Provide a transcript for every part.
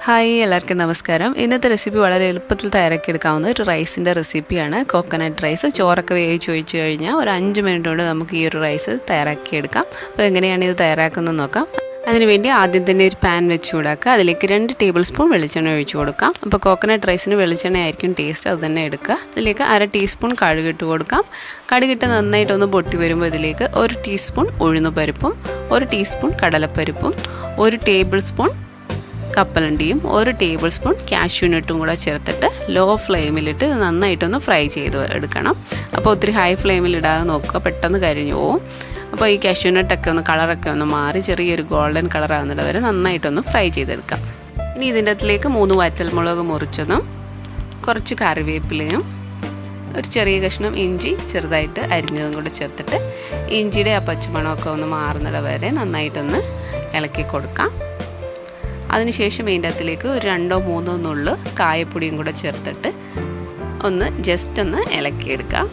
Hi എല്ലാവർക്കും നമസ്കാരം. ഇന്നത്തെ റെസിപ്പി വളരെ എളുപ്പത്തിൽ തയ്യാറാക്കിയെടുക്കാവുന്ന ഒരു റൈസിൻ്റെ റെസിപ്പിയാണ്. Coconut rice. ചോറൊക്കെ വേവിച്ച് ഒഴിച്ച് കഴിഞ്ഞാൽ ഒരു 5 മിനിറ്റ് കൊണ്ട് നമുക്ക് ഈ ഒരു റൈസ് തയ്യാറാക്കിയെടുക്കാം. അപ്പോൾ എങ്ങനെയാണ് ഇത് തയ്യാറാക്കുന്നത് നോക്കാം. അതിനുവേണ്ടി ആദ്യം തന്നെ ഒരു പാൻ വെച്ച് ചൂടാക്കുക. അതിലേക്ക് 2 ടേബിൾ സ്പൂൺ വെളിച്ചെണ്ണ ഒഴിച്ച് കൊടുക്കാം. അപ്പോൾ കോക്കനട്ട് റൈസിന് വെളിച്ചെണ്ണ ആയിരിക്കും ടേസ്റ്റ്, അത് തന്നെ എടുക്കുക. അതിലേക്ക് 1/2 ടീസ്പൂൺ കടുകിട്ട് കൊടുക്കാം. കടുകിട്ട് നന്നായിട്ടൊന്ന് പൊട്ടി വരുമ്പോൾ ഇതിലേക്ക് 1 ടീസ്പൂൺ ഉഴുന്നുപരിപ്പും 1 ടീസ്പൂൺ കടലപ്പരിപ്പും 1 ടേബിൾ സ്പൂൺ കപ്പലണ്ടിയും 1 ടേബിൾ സ്പൂൺ കാഷ്യൂനട്ടും കൂടെ ചേർത്തിട്ട് ലോ ഫ്ലെയിമിലിട്ട് നന്നായിട്ടൊന്ന് ഫ്രൈ ചെയ്ത് എടുക്കണം. അപ്പോൾ ഒത്തിരി ഹൈ ഫ്ലെയിമിൽ ഇടാതെ നോക്കുക, പെട്ടെന്ന് കരിഞ്ഞു പോവും. അപ്പോൾ ഈ കാഷ്യൂനട്ടൊക്കെ കളറൊക്കെ ഒന്ന് മാറി ചെറിയൊരു ഗോൾഡൻ കളറാകുന്നത് വരെ നന്നായിട്ടൊന്ന് ഫ്രൈ ചെയ്തെടുക്കാം. ഇനി ഇതിൻ്റെ അകത്തിലേക്ക് 3 വറ്റൽമുളക് മുറിച്ചതും കുറച്ച് കറിവേപ്പിലയും ഒരു ചെറിയ കഷ്ണം ഇഞ്ചി ചെറുതായിട്ട് അരിഞ്ഞതും കൂടെ ചേർത്തിട്ട് ഇഞ്ചിയുടെ ആ പച്ചമണമൊക്കെ ഒന്ന് മാറുന്നത് വരെ നന്നായിട്ടൊന്ന് ഇളക്കി കൊടുക്കാം. അതിനുശേഷം ഇതിൻ്റെ അകത്തിലേക്ക് ഒരു 2-3 നുള്ള് കായപ്പൊടിയും കൂടെ ചേർത്തിട്ട് ജസ്റ്റ് ഒന്ന് ഇളക്കിയെടുക്കാം.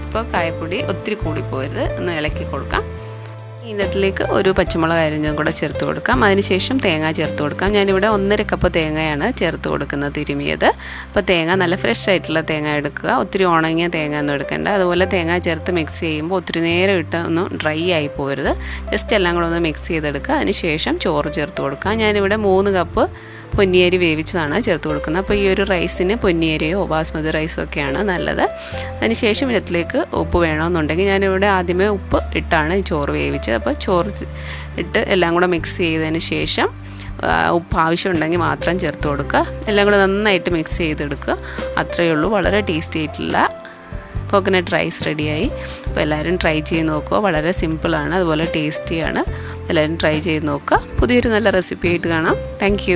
അപ്പോൾ കായപ്പൊടി ഒത്തിരി കൂടിപ്പോയത് ഒന്ന് ഇളക്കി കൊടുക്കാം. ഇതിൻ്റെ അകത്തിലേക്ക് ഒരു പച്ചമുളക് അരിഞ്ഞതും കൂടെ ചേർത്ത് കൊടുക്കാം. അതിനുശേഷം തേങ്ങ ചേർത്ത് കൊടുക്കാം. ഞാനിവിടെ 1.5 കപ്പ് തേങ്ങയാണ് ചേർത്ത് കൊടുക്കുന്നത്, തിരുമിയത്. അപ്പോൾ തേങ്ങ നല്ല ഫ്രഷ് ആയിട്ടുള്ള തേങ്ങ എടുക്കുക, ഒത്തിരി ഉണങ്ങിയ തേങ്ങ ഒന്നും എടുക്കേണ്ട. അതുപോലെ തേങ്ങ ചേർത്ത് മിക്സ് ചെയ്യുമ്പോൾ ഒത്തിരി നേരം ഇട്ട് ഒന്നും ഡ്രൈ ആയി പോകരുത്. ജസ്റ്റ് എല്ലാം കൂടെ ഒന്ന് മിക്സ് ചെയ്തെടുക്കുക. അതിനുശേഷം ചോറ് ചേർത്ത് കൊടുക്കുക. ഞാനിവിടെ 3 കപ്പ് പൊന്നിയരി വേവിച്ചതാണ് ചേർത്ത് കൊടുക്കുന്നത്. അപ്പോൾ ഈ ഒരു റൈസിന് പൊന്നിയരിയോ ബാസ്മതി റൈസോ ഒക്കെയാണ് നല്ലത്. അതിനുശേഷം ഇതിലേക്ക് ഉപ്പ് വേണമെന്നുണ്ടെങ്കിൽ ഞാനിവിടെ ആദ്യമേ ഉപ്പ് ഇട്ടാണ് ഈ ചോറ് വേവിച്ചത്. അപ്പോൾ ചോറ് ഇട്ട് എല്ലാം കൂടെ മിക്സ് ചെയ്തതിന് ശേഷം ഉപ്പ് ആവശ്യമുണ്ടെങ്കിൽ മാത്രം ചേർത്ത് കൊടുക്കുക. എല്ലാം കൂടെ നന്നായിട്ട് മിക്സ് ചെയ്തെടുക്കുക. അത്രയേ ഉള്ളൂ. വളരെ ടേസ്റ്റി ആയിട്ടുള്ള കോക്കനട്ട് റൈസ് റെഡിയായി. അപ്പോൾ എല്ലാവരും ട്രൈ ചെയ്ത് നോക്കുക. വളരെ സിമ്പിളാണ്, അതുപോലെ ടേസ്റ്റിയാണ്. എല്ലാവരും ട്രൈ ചെയ്ത് നോക്കുക. പുതിയൊരു നല്ല റെസിപ്പി ആയിട്ട് കാണാം. താങ്ക്